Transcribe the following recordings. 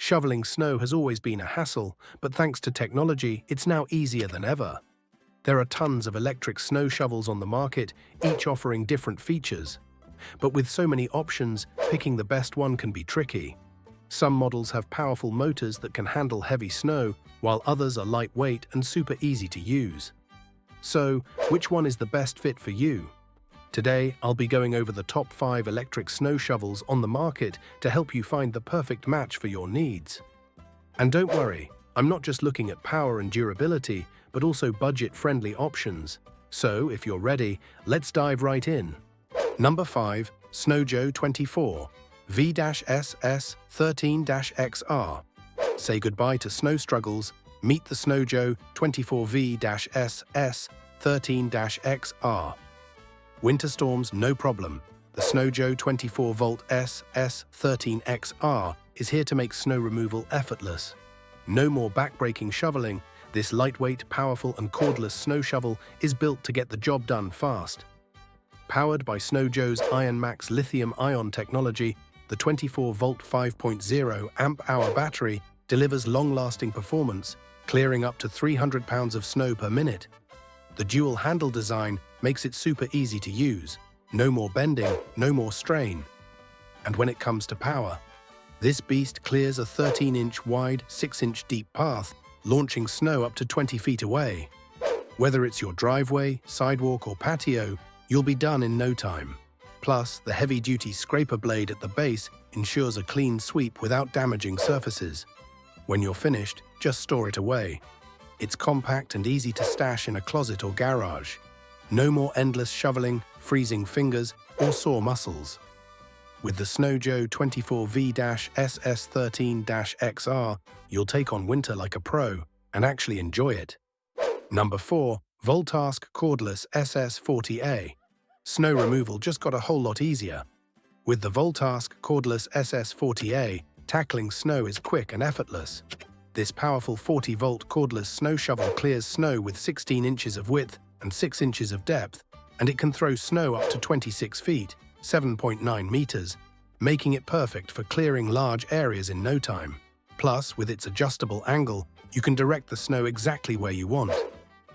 Shoveling snow has always been a hassle, but thanks to technology, it's now easier than ever. There are tons of electric snow shovels on the market, each offering different features. But with so many options, picking the best one can be tricky. Some models have powerful motors that can handle heavy snow, while others are lightweight and super easy to use. So, which one is the best fit for you? Today, I'll be going over the top 5 electric snow shovels on the market to help you find the perfect match for your needs. And don't worry, I'm not just looking at power and durability, but also budget-friendly options. So, if you're ready, let's dive right in. Number 5. SNOJOE 24 V-SS13-XR. Say goodbye to snow struggles. Meet the SNOJOE 24 V-SS13-XR. Winter storms, no problem. The SNOJOE 24 Volt SS13XR is here to make snow removal effortless. No more backbreaking shoveling. This lightweight, powerful and cordless snow shovel is built to get the job done fast. Powered by SNOJOE's IronMax lithium-ion technology, the 24-volt 5.0 amp-hour battery delivers long-lasting performance, clearing up to 300 pounds of snow per minute. The dual handle design makes it super easy to use. No more bending, no more strain. And when it comes to power, this beast clears a 13-inch wide, 6-inch deep path, launching snow up to 20 feet away. Whether it's your driveway, sidewalk or patio, you'll be done in no time. Plus, the heavy-duty scraper blade at the base ensures a clean sweep without damaging surfaces. When you're finished, just store it away. It's compact and easy to stash in a closet or garage. No more endless shoveling, freezing fingers, or sore muscles. With the SNOJOE 24 V-SS13-XR, you'll take on winter like a pro and actually enjoy it. Number 4. VOLTASK Cordless SS40A. Snow removal just got a whole lot easier. With the VOLTASK Cordless SS40A, tackling snow is quick and effortless. This powerful 40-volt cordless snow shovel clears snow with 16 inches of width and 6 inches of depth, and it can throw snow up to 26 feet, 7.9 meters, making it perfect for clearing large areas in no time. Plus, with its adjustable angle, you can direct the snow exactly where you want.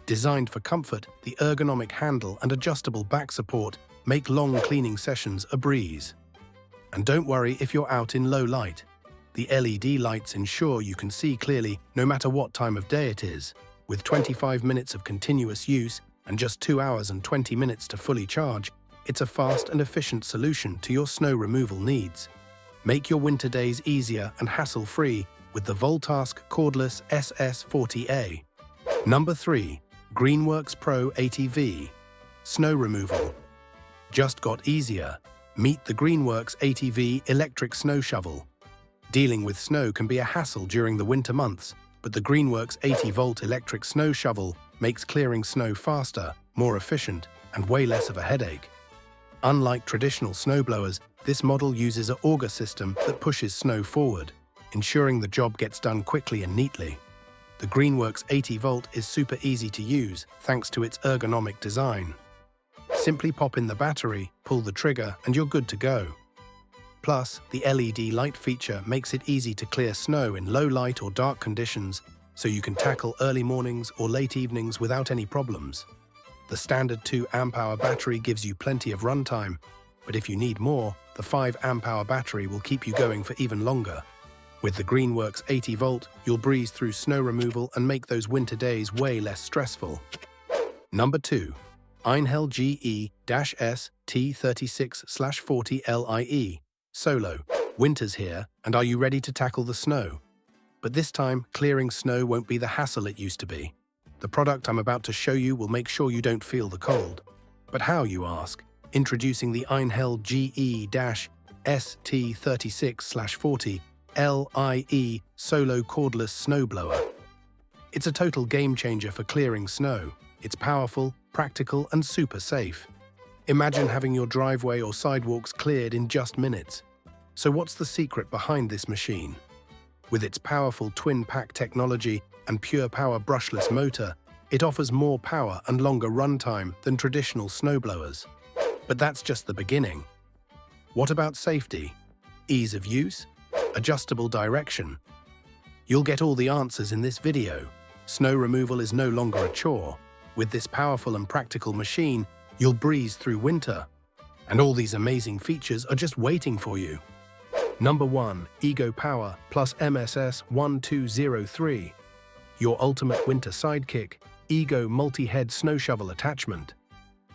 Designed for comfort, the ergonomic handle and adjustable back support make long cleaning sessions a breeze. And don't worry if you're out in low light. The LED lights ensure you can see clearly no matter what time of day it is. With 25 minutes of continuous use and just 2 hours and 20 minutes to fully charge, it's a fast and efficient solution to your snow removal needs. Make your winter days easier and hassle-free with the VOLTASK Cordless SS40A. Number 3. Greenworks Pro 80V. Snow removal just got easier. Meet the Greenworks 80V electric snow shovel. Dealing with snow can be a hassle during the winter months, but the Greenworks 80-volt electric snow shovel makes clearing snow faster, more efficient, and way less of a headache. Unlike traditional snowblowers, this model uses an auger system that pushes snow forward, ensuring the job gets done quickly and neatly. The Greenworks 80-volt is super easy to use thanks to its ergonomic design. Simply pop in the battery, pull the trigger, and you're good to go. Plus, the LED light feature makes it easy to clear snow in low light or dark conditions, so you can tackle early mornings or late evenings without any problems. The standard 2 amp-hour battery gives you plenty of runtime, but if you need more, the 5 amp-hour battery will keep you going for even longer. With the Greenworks 80-volt, you'll breeze through snow removal and make those winter days way less stressful. Number 2. Einhell GE-ST36/40LIE. Solo. Winter's here, and are you ready to tackle the snow? But this time, clearing snow won't be the hassle it used to be. The product I'm about to show you will make sure you don't feel the cold. But how, you ask? Introducing the Einhell GE-ST36/40LIE Solo Cordless Snowblower. It's a total game changer for clearing snow. It's powerful, practical, and super safe. Imagine having your driveway or sidewalks cleared in just minutes. So what's the secret behind this machine? With its powerful twin-pack technology and pure power brushless motor, it offers more power and longer runtime than traditional snowblowers. But that's just the beginning. What about safety? Ease of use? Adjustable direction? You'll get all the answers in this video. Snow removal is no longer a chore. With this powerful and practical machine, you'll breeze through winter. And all these amazing features are just waiting for you. Number 1. Ego Power plus MSS1203. Your ultimate winter sidekick, Ego multi-head snow shovel attachment.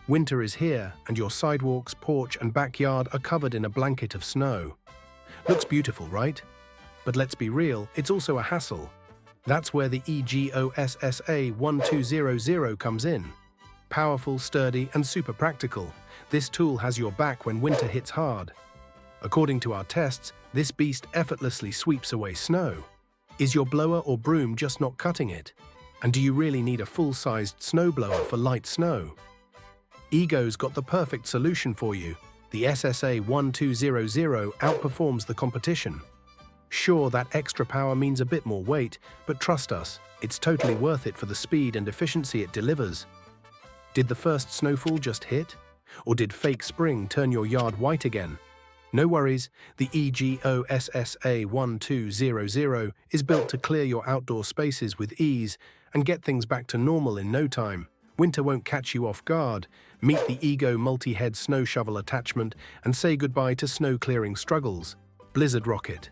Winter is here, and your sidewalks, porch, and backyard are covered in a blanket of snow. Looks beautiful, right? But let's be real, it's also a hassle. That's where the EGOSSA1200 comes in. Powerful, sturdy, and super practical, this tool has your back when winter hits hard. According to our tests, this beast effortlessly sweeps away snow. Is your blower or broom just not cutting it? And do you really need a full-sized snowblower for light snow? Ego's got the perfect solution for you. The SSA1200 outperforms the competition. Sure, that extra power means a bit more weight, but trust us, it's totally worth it for the speed and efficiency it delivers. Did the first snowfall just hit? Or did fake spring turn your yard white again? No worries, the EGOSSA1200 is built to clear your outdoor spaces with ease and get things back to normal in no time. Winter won't catch you off guard. Meet the Ego multi-head snow shovel attachment and say goodbye to snow clearing struggles. Blizzard Rocket.